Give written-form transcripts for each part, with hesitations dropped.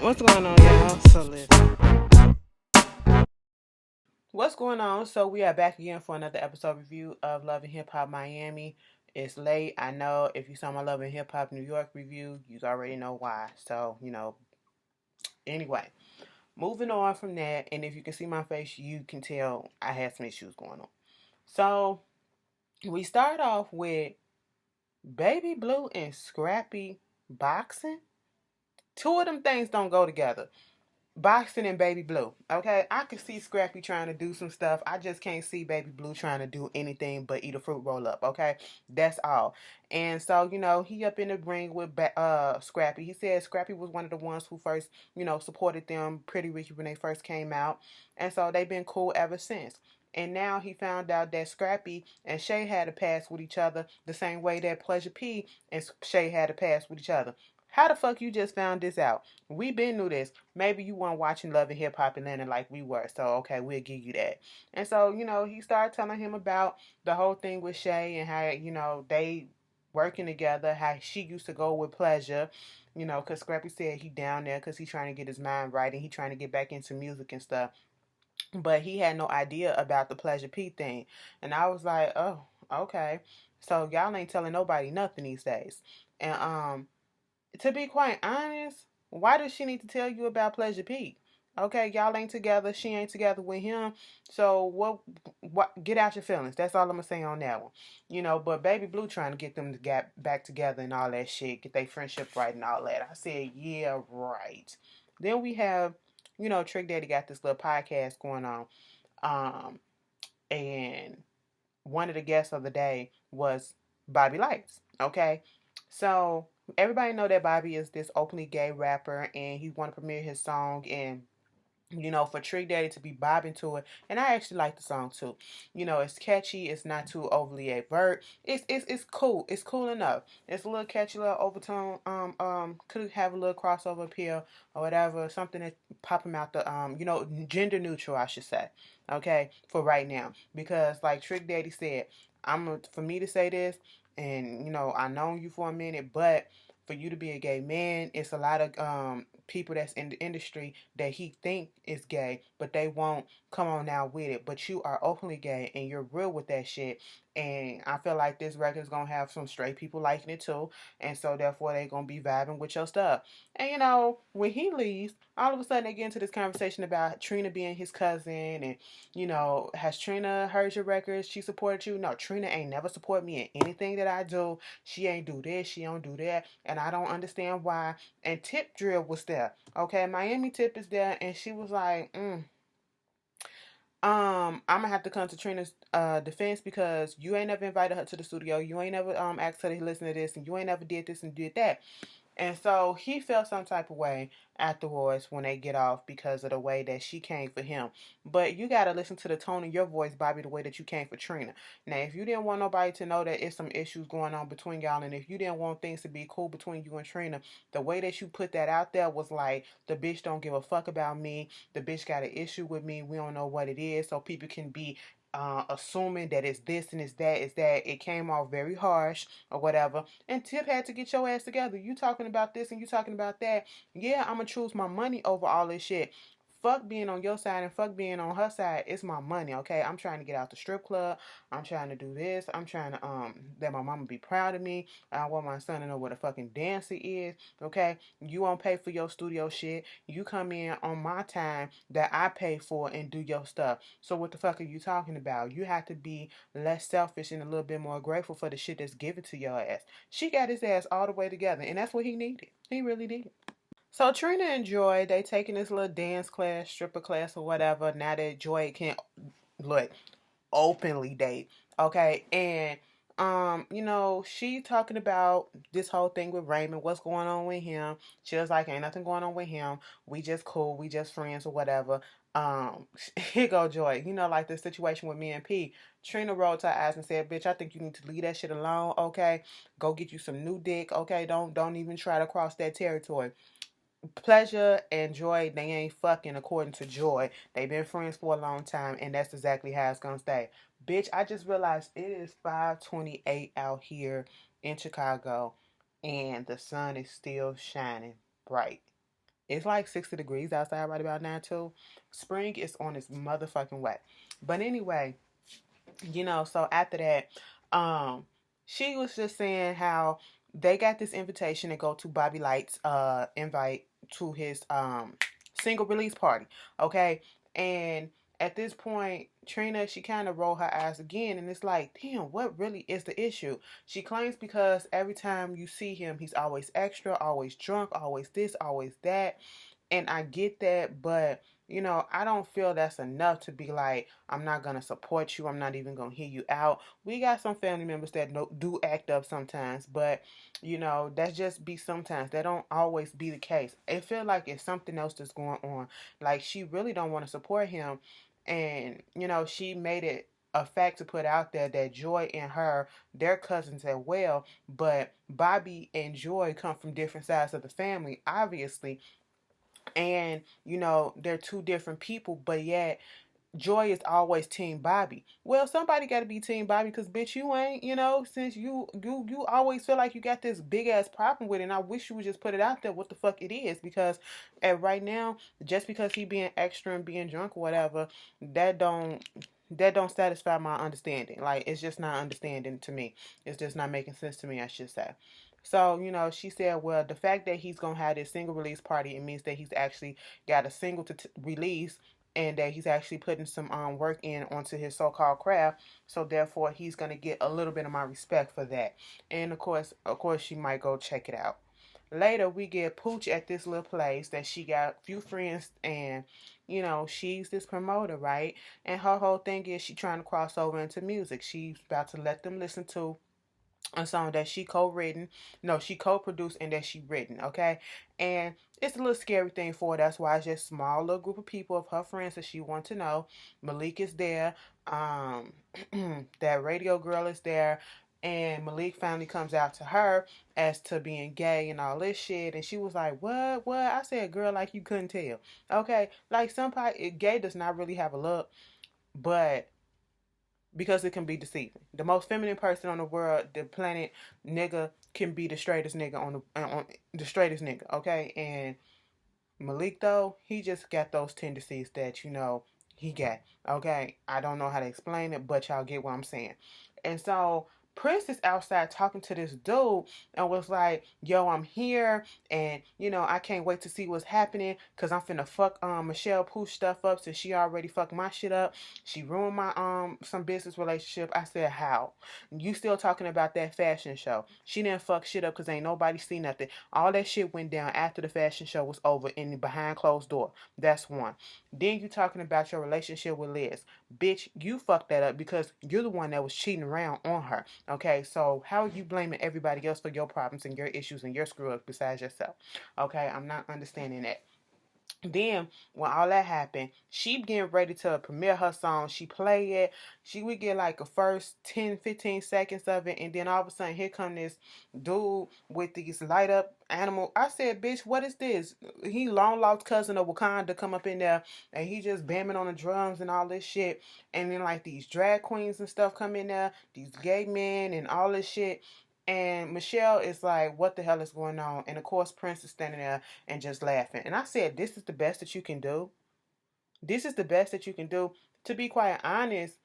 What's going on, y'all? So listen. What's going on? So we are back again for another episode review of Love and Hip Hop Miami. It's late. I know if you saw my Love and Hip Hop New York review, you already know why. So, anyway, moving on from that, and if you can see my face, you can tell I had some issues going on. So we start off with Baby Blue and Scrappy boxing. Two of them things don't go together. Boxing and Baby Blue. Okay, I can see Scrappy trying to do some stuff. I just can't see Baby Blue trying to do anything but eat a fruit roll up. Okay, that's all. And so he up in the ring with Scrappy. He said Scrappy was one of the ones who first supported them Pretty Ricky when they first came out, and so they've been cool ever since. And now he found out that Scrappy and Shay had a past with each other the same way that Pleasure P and Shay had a past with each other. How the fuck you just found this out? We been knew this. Maybe you weren't watching Love and Hip Hop Atlanta like we were. So okay, we'll give you that. And so, he started telling him about the whole thing with Shay and how, they working together, how she used to go with Pleasure, because Scrappy said he down there because he's trying to get his mind right and he trying to get back into music and stuff. But he had no idea about the Pleasure P thing. And I was like, oh, okay. So y'all ain't telling nobody nothing these days. And to be quite honest, why does she need to tell you about Pleasure P? Okay, y'all ain't together. She ain't together with him. So what? Get out your feelings. That's all I'm gonna say on that one. But Baby Blue trying to get them to get back together and all that shit, get their friendship right and all that. I said, yeah, right. Then we have, Trick Daddy got this little podcast going on, um, and one of the guests of the day was Bobby Lights. Okay, so everybody know that Bobby is this openly gay rapper, and he want to premiere his song, and for Trick Daddy to be bobbing to it, and I actually like the song too. It's catchy. It's not too overly overt. It's cool. It's cool enough. It's a little catchy, little overtone. Could have a little crossover appeal or whatever. Something that pop him out the gender neutral, I should say. Okay, for right now, because like Trick Daddy said, for me to say this, and I known you for a minute, but for you to be a gay man, it's a lot of people that's in the industry that he think is gay, but they won't come on now with it. But you are openly gay and you're real with that shit. And I feel like this record is gonna have some straight people liking it too, and so therefore they gonna be vibing with your stuff. And when he leaves, all of a sudden they get into this conversation about Trina being his cousin, and has Trina heard your records? She supported you? No, Trina ain't never support me in anything that I do. She ain't do this, she don't do that, and I don't understand why. And Tip Drill was there. Okay, Miami Tip is there, and she was like, I'm gonna have to come to Trina's defense because you ain't never invited her to the studio. You ain't never asked her to listen to this, and you ain't never did this and did that. And so he felt some type of way afterwards when they get off because of the way that she came for him. But you got to listen to the tone of your voice, Bobby, the way that you came for Trina. Now, if you didn't want nobody to know that it's some issues going on between y'all, and if you didn't want things to be cool between you and Trina, the way that you put that out there was like, the bitch don't give a fuck about me. The bitch got an issue with me. We don't know what it is. So people can be assuming that it's this and it's that. It came off very harsh or whatever. And Tip had to get your ass together. You talking about this and you talking about that. Yeah, I'm gonna choose my money over all this shit. Fuck being on your side and fuck being on her side. It's my money, okay? I'm trying to get out the strip club. I'm trying to do this. I'm trying to let my mama be proud of me. I want my son to know what a fucking dancer is, okay? You won't pay for your studio shit. You come in on my time that I pay for and do your stuff. So what the fuck are you talking about? You have to be less selfish and a little bit more grateful for the shit that's given to your ass. She got his ass all the way together, and that's what he needed. He really did. So Trina and Joy, they taking this little dance class, stripper class, or whatever. Now that Joy can look openly date, okay, and she talking about this whole thing with Raymond, what's going on with him. She was like, ain't nothing going on with him. We just cool, we just friends or whatever. Here go Joy. Like the situation with me and P. Trina rolled her eyes and said, bitch, I think you need to leave that shit alone, okay? Go get you some new dick, okay? Don't even try to cross that territory. Pleasure and Joy, they ain't fucking according to Joy. They've been friends for a long time, and that's exactly how it's gonna stay. Bitch, I just realized it is 5:28 out here in Chicago, and the sun is still shining bright. It's like 60 degrees outside right about now too. Spring is on its motherfucking way. But anyway, so after that, she was just saying how they got this invitation to go to Bobby Light's invite to his single release party. Okay. And at this point, Trina, she kind of rolled her eyes again, and it's like, damn, what really is the issue? She claims because every time you see him, he's always extra, always drunk, always this, always that. And I get that, but I don't feel that's enough to be like, I'm not gonna support you. I'm not even gonna hear you out. We got some family members that do act up sometimes, but that's just be sometimes. That don't always be the case. It feel like it's something else that's going on. Like she really don't want to support him, and she made it a fact to put out there that Joy and her, they're cousins as well, but Bobby and Joy come from different sides of the family, obviously. And they're two different people, but yet Joy is always Team Bobby. Well, somebody got to be Team Bobby, because bitch, you ain't. Since you always feel like you got this big ass problem with it, and I wish you would just put it out there what the fuck it is, because right now, just because he being extra and being drunk or whatever, that don't satisfy my understanding. Like, it's just not understanding to me. It's just not making sense to me, I should say. So, she said, well, the fact that he's going to have this single release party, it means that he's actually got a single to release, and that he's actually putting some work in onto his so-called craft. So therefore, he's going to get a little bit of my respect for that. And of course, she might go check it out. Later, we get Pooch at this little place that she got a few friends, and she's this promoter, right? And her whole thing is she trying to cross over into music. She's about to let them listen to a song that she co-written, no, she co-produced, and that she written, okay? And it's a little scary thing for her. That's why it's just a small little group of people of her friends that she wants to know. Malika's there, that radio girl is there, and Malik finally comes out to her as to being gay and all this shit, and she was like, what? I said, girl, like you couldn't tell, okay? Like, somebody, gay does not really have a look, but because it can be deceiving. The most feminine person on the world, the planet, nigga, can be the straightest nigga on the straightest nigga, okay? And Malik, though, he just got those tendencies that he got, okay? I don't know how to explain it, but y'all get what I'm saying. And so Prince is outside talking to this dude and was like, yo, I'm here, and I can't wait to see what's happening, because I'm finna fuck Michelle Pooch stuff up, since she already fucked my shit up. She ruined my some business relationship. I said, how? You still talking about that fashion show? She didn't fuck shit up because ain't nobody see nothing. All that shit went down after the fashion show was over in the behind closed door. That's one. Then you talking about your relationship with Liz. Bitch, you fucked that up because you're the one that was cheating around on her. Okay, so how are you blaming everybody else for your problems and your issues and your screw ups besides yourself? Okay, I'm not understanding that. Then when all that happened, she getting ready to premiere her song. She play it. She would get like a first 10-15 seconds of it, and then all of a sudden here come this dude with these light up animal. I said, bitch, what is this? He long lost cousin of Wakanda come up in there, and he just bamming on the drums and all this shit. And then like these drag queens and stuff come in there, these gay men and all this shit. And Michelle is like, what the hell is going on? And of course, Prince is standing there and just laughing. And I said, this is the best that you can do. This is the best that you can do. To be quite honest,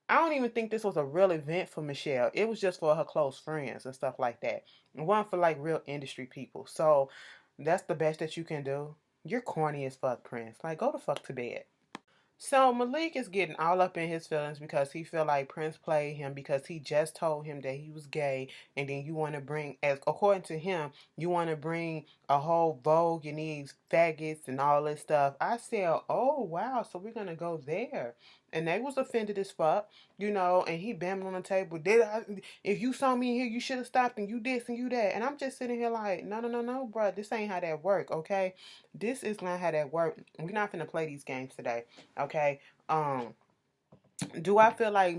I don't even think this was a real event for Michelle. It was just for her close friends and stuff like that. It wasn't for like real industry people. So that's the best that you can do. You're corny as fuck, Prince. Like, go the fuck to bed. So Malik is getting all up in his feelings because he feel like Prince played him because he just told him that he was gay, and then you want to bring, as according to him, you want to bring a whole Vogue and these faggots and all this stuff. I said, oh wow, so we're gonna go there, and they was offended as fuck, and he bammed on the table. If you saw me here, you should have stopped, and you this and you that, and I'm just sitting here like, no, bro, this ain't how that work, okay? This is not how that work. We're not finna play these games today. Okay. Do I feel like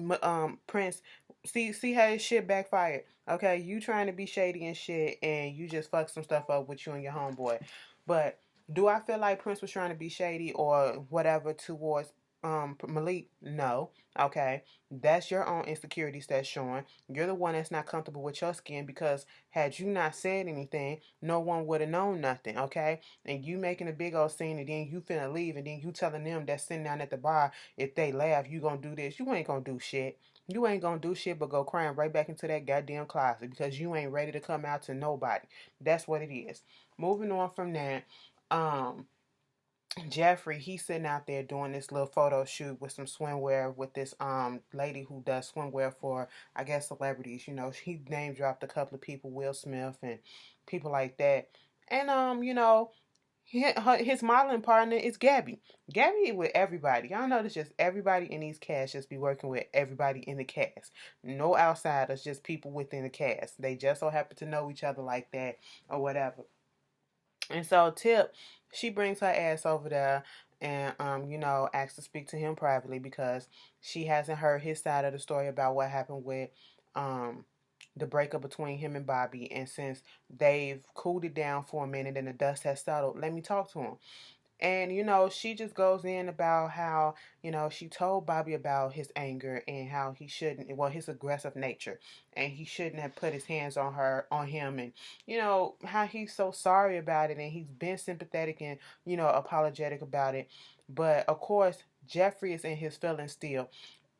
Prince see how his shit backfired? Okay, you trying to be shady and shit, and you just fuck some stuff up with you and your homeboy. But do I feel like Prince was trying to be shady or whatever towards Malik, no. Okay, that's your own insecurities that's showing. You're the one that's not comfortable with your skin because had you not said anything, no one would have known nothing. Okay, and you making a big old scene and then you finna leave and then you telling them that's sitting down at the bar if they laugh you gonna do this. You ain't gonna do shit. You ain't gonna do shit but go crying right back into that goddamn closet because you ain't ready to come out to nobody. That's what it is. Moving on from that, um, Jeffrey, he's sitting out there doing this little photo shoot with some swimwear with this lady who does swimwear for I guess celebrities. You know, he name dropped a couple of people, Will Smith and people like that. And his modeling partner is Gabby. Gabby with everybody. Y'all know this just everybody in these casts just be working with everybody in the cast. No outsiders, just people within the cast. They just so happen to know each other like that or whatever. And so Tip, she brings her ass over there and asks to speak to him privately because she hasn't heard his side of the story about what happened with um the breakup between him and Bobby. And since they've cooled it down for a minute and the dust has settled, let me talk to him. And, she just goes in about how, she told Bobby about his anger and how he shouldn't, well, his aggressive nature, and he shouldn't have put his hands on him, and, how he's so sorry about it, and he's been sympathetic and, apologetic about it. But, of course, Jeffrey is in his feelings still.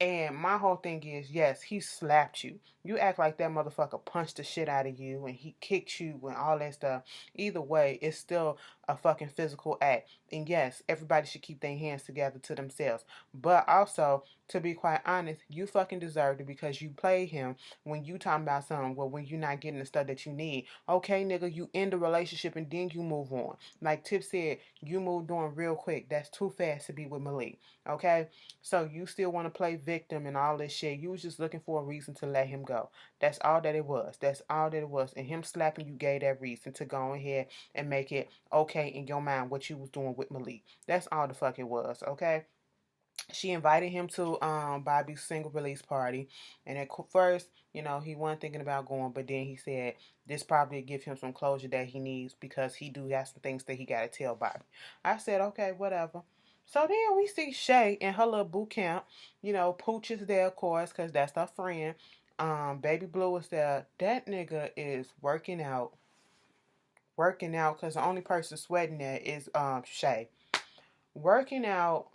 And my whole thing is, yes, he slapped you. You act like that motherfucker punched the shit out of you and he kicked you and all that stuff. Either way, it's still a fucking physical act. And yes, everybody should keep their hands together to themselves. But also, to be quite honest, you fucking deserved it because you played him when you talking about something. Well, when you're not getting the stuff that you need. Okay, nigga, you end the relationship and then you move on. Like Tip said, you moved on real quick. That's too fast to be with Malik. Okay? So you still want to play victim and all this shit. You was just looking for a reason to let him go. That's all that it was. That's all that it was. And him slapping you gave that reason to go ahead and make it okay in your mind what you was doing with Malik. That's all the fuck it was, okay? She invited him to Bobby's single release party, and at first, he wasn't thinking about going, but then he said this probably give him some closure that he needs because he do have some things that he gotta tell Bobby. I said, okay, whatever. So then we see Shay in her little boot camp. Pooch is there, of course, because that's her friend. Baby Blue is there. That nigga is working out, because the only person sweating there is Shay. Working out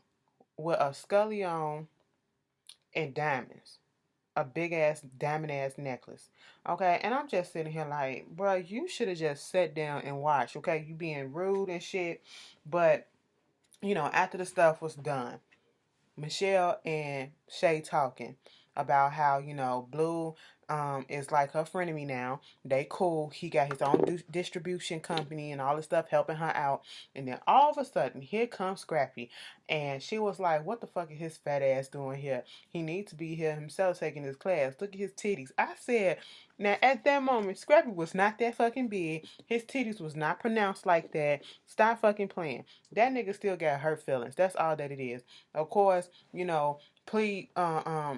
with a scully on and diamonds. A big ass diamond ass necklace. Okay, and I'm just sitting here like, bro, you should have just sat down and watched. Okay, you being rude and shit. But, after the stuff was done, Michelle and Shay talking about how, Blue is like her frenemy now. They cool. He got his own distribution company and all this stuff helping her out. And then all of a sudden, here comes Scrappy. And she was like, what the fuck is his fat ass doing here? He needs to be here himself taking his class. Look at his titties. I said, now at that moment, Scrappy was not that fucking big. His titties was not pronounced like that. Stop fucking playing. That nigga still got hurt feelings. That's all that it is. Of course, please,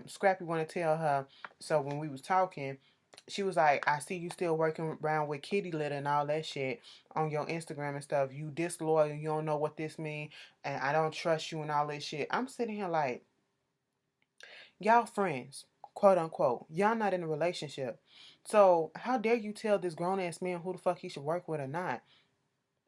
Scrappy want to tell her. So when we was talking, she was like, I see you still working around with kitty litter and all that shit on your Instagram and stuff. You disloyal, you don't know what this mean, and I don't trust you and all this shit. I'm sitting here like, y'all friends, quote unquote. Y'all not in a relationship. So how dare you tell this grown ass man who the fuck he should work with or not?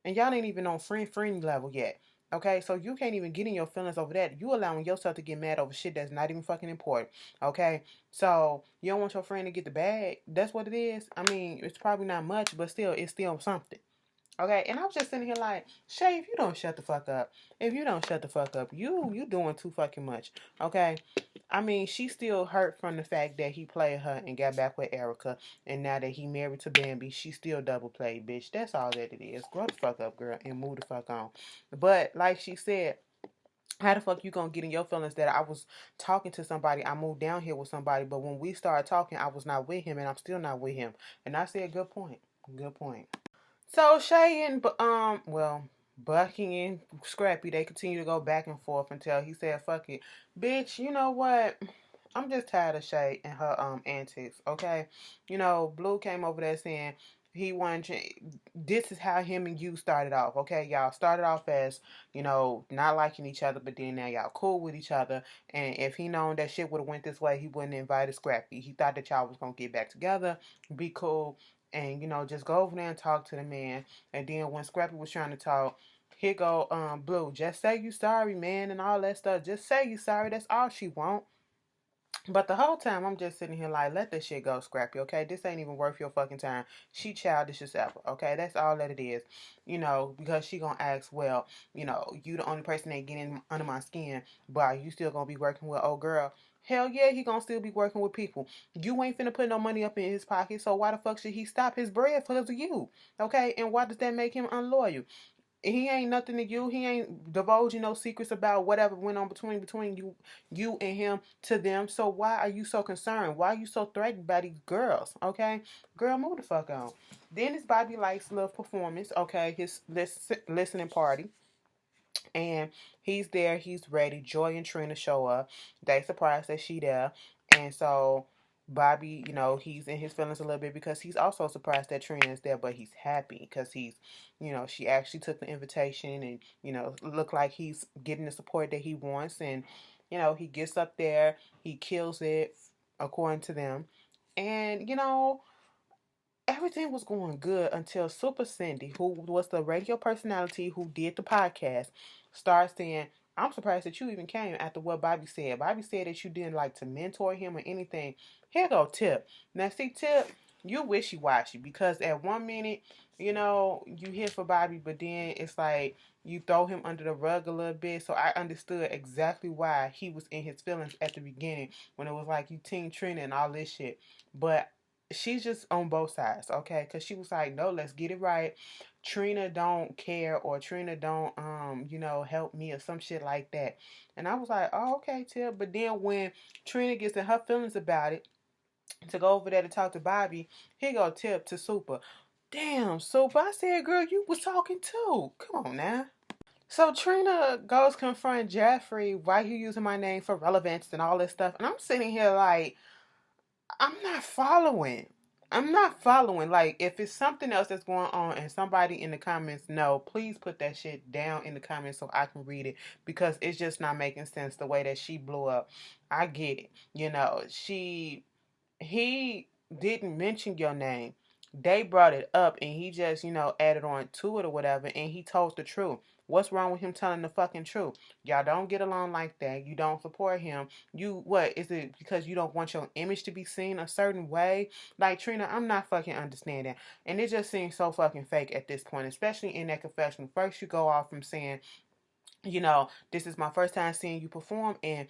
And y'all ain't even on friend level yet. Okay, so you can't even get in your feelings over that. You allowing yourself to get mad over shit that's not even fucking important. Okay, so you don't want your friend to get the bag. That's what it is. I mean, it's probably not much, but still, it's still something. Okay, and I'm just sitting here like, Shay, if you don't shut the fuck up, you doing too fucking much. Okay, I mean, she's still hurt from the fact that he played her and got back with Erica, and now that he married to Bambi, she still double played, bitch. That's all that it is. Grow the fuck up, girl, and move the fuck on. But like she said, how the fuck you gonna get in your feelings that I was talking to somebody, I moved down here with somebody, but when we started talking, I was not with him, and I'm still not with him. And I said, good point. Good point. So Shay and Bucky and Scrappy, they continue to go back and forth until he said, "Fuck it, bitch. You know what? I'm just tired of Shay and her antics. Okay, Blue came over there saying." He wanted this is how him and you started off, okay? Y'all started off as, not liking each other, but then now y'all cool with each other. And if he known that shit would have went this way, he wouldn't have invited Scrappy. He thought that y'all was gonna get back together, be cool, and just go over there and talk to the man. And then when Scrappy was trying to talk, here go Blue, just say you sorry, man, and all that stuff. Just say you sorry. That's all she want. But the whole time I'm just sitting here like, let this shit go, Scrappy, okay? This ain't even worth your fucking time. She childish as ever, okay? That's all that it is. Because she gonna ask, well, you the only person that getting under my skin, but you still gonna be working with old girl. Hell yeah, he gonna still be working with people. You ain't finna put no money up in his pocket, so why the fuck should he stop his bread because of you? Okay? And why does that make him unloyal? He ain't nothing to you. He ain't divulging no secrets about whatever went on between you and him to them. So why are you so concerned? Why are you so threatened by these girls? Okay, girl, move the fuck on. Then it's Bobby Light's little performance. Okay, his listening party. And he's there, he's ready. Joy and Trina show up. They surprised that she there. And so Bobby, he's in his feelings a little bit because he's also surprised that Trina is there, but he's happy because she actually took the invitation and, look like he's getting the support that he wants. And, he gets up there, he kills it according to them. And, everything was going good until Super Cindy, who was the radio personality who did the podcast, started saying, I'm surprised that you even came after what Bobby said. Bobby said that you didn't like to mentor him or anything. Here go Tip. Now see, Tip, you wishy-washy because at one minute, you here for Bobby, but then it's like you throw him under the rug a little bit. So I understood exactly why he was in his feelings at the beginning when it was like you Team Trina and all this shit. But she's just on both sides, okay? Because she was like, no, let's get it right. Trina don't care or Trina don't, help me or some shit like that. And I was like, oh, okay, Tip. But then when Trina gets in her feelings about it, to go over there to talk to Bobby, here go Tip to Super. Damn, Super, I said, girl, you was talking too. Come on now. So Trina goes confront Jeffrey, why you using my name for relevance and all this stuff. And I'm sitting here like, I'm not following. I'm not following. Like, if it's something else that's going on and somebody in the comments know, please put that shit down in the comments so I can read it because it's just not making sense the way that she blew up. I get it. He didn't mention your name. They brought it up and he just, added on to it or whatever and he told the truth. What's wrong with him telling the fucking truth? Y'all don't get along like that. You don't support him. What? Is it because you don't want your image to be seen a certain way? Like, Trina, I'm not fucking understanding. And it just seems so fucking fake at this point, especially in that confession. First, you go off from saying, this is my first time seeing you perform and,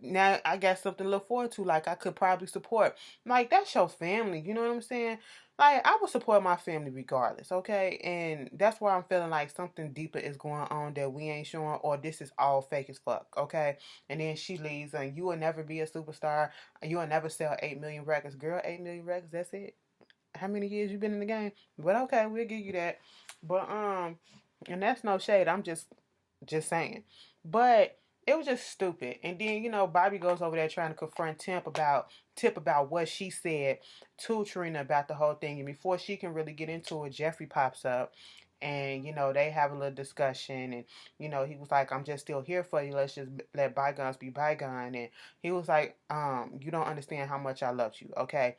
now I got something to look forward to. Like, I could probably support. Like, that's your family. You know what I'm saying? Like, I would support my family regardless, okay? And that's why I'm feeling like something deeper is going on that we ain't showing, or this is all fake as fuck, okay? And then she leaves, and you will never be a superstar. You will never sell 8 million records. Girl, 8 million records, that's it? How many years you been in the game? But okay, we'll give you that. But, and that's no shade. I'm just saying. But it was just stupid. And then, Bobby goes over there trying to confront Tip about what she said to Trina about the whole thing. And before she can really get into it, Jeffrey pops up. And, they have a little discussion. And, he was like, I'm just still here for you. Let's just let bygones be bygone. And he was like, you don't understand how much I loved you, okay?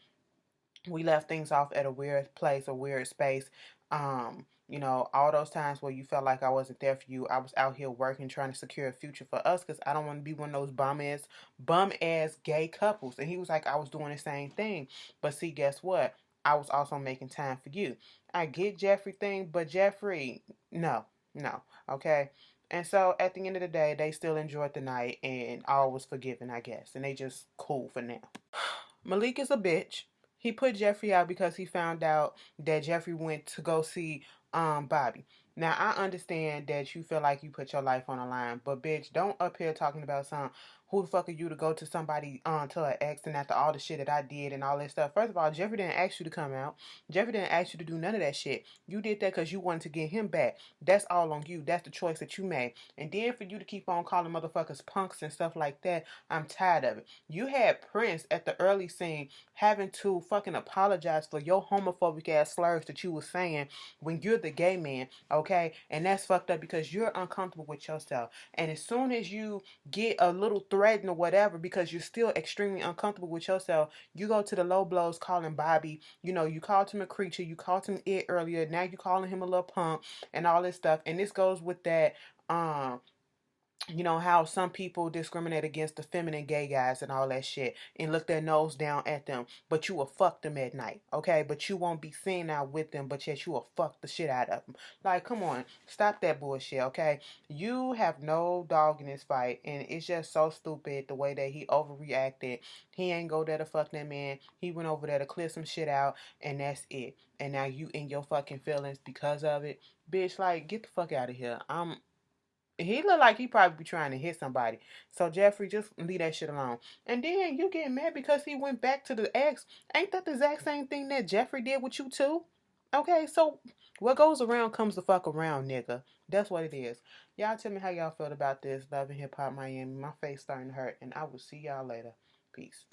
We left things off at a weird place, a weird space. All those times where you felt like I wasn't there for you, I was out here working, trying to secure a future for us because I don't want to be one of those bum ass gay couples. And he was like, I was doing the same thing. But see, guess what? I was also making time for you. I get Jeffrey thing, but Jeffrey, no, okay? And so at the end of the day, they still enjoyed the night and all was forgiven, I guess. And they just cool for now. Malika's a bitch. He put Jeffrey out because he found out that Jeffrey went to go see Bobby. Now I understand that you feel like you put your life on the line, but bitch, don't up here talking about some who the fuck are you to go to somebody, to an ex, and after all the shit that I did and all that stuff. First of all, Jeffrey didn't ask you to come out. Jeffrey didn't ask you to do none of that shit. You did that because you wanted to get him back. That's all on you. That's the choice that you made. And then for you to keep on calling motherfuckers punks and stuff like that, I'm tired of it. You had Prince at the early scene having to fucking apologize for your homophobic ass slurs that you were saying when you're the gay man, okay? And that's fucked up because you're uncomfortable with yourself. And as soon as you get a little threatened or whatever, because you're still extremely uncomfortable with yourself, you go to the low blows calling Bobby, you called him a creature, you called him it earlier, now you calling him a little punk and all this stuff. And this goes with that, how some people discriminate against the feminine gay guys and all that shit and look their nose down at them, but you will fuck them at night, okay? But you won't be seen out with them, but yet you will fuck the shit out of them. Like, come on, stop that bullshit, okay? You have no dog in this fight, and it's just so stupid the way that he overreacted. He ain't go there to fuck that man. He went over there to clear some shit out, and that's it. And now you in your fucking feelings because of it. Bitch, like, get the fuck out of here. He looked like he probably be trying to hit somebody. So Jeffrey, just leave that shit alone. And then you getting mad because he went back to the ex. Ain't that the exact same thing that Jeffrey did with you too? Okay, so what goes around comes the fuck around, nigga. That's what it is. Y'all tell me how y'all felt about this. Love and Hip Hop Miami. My face starting to hurt. And I will see y'all later. Peace.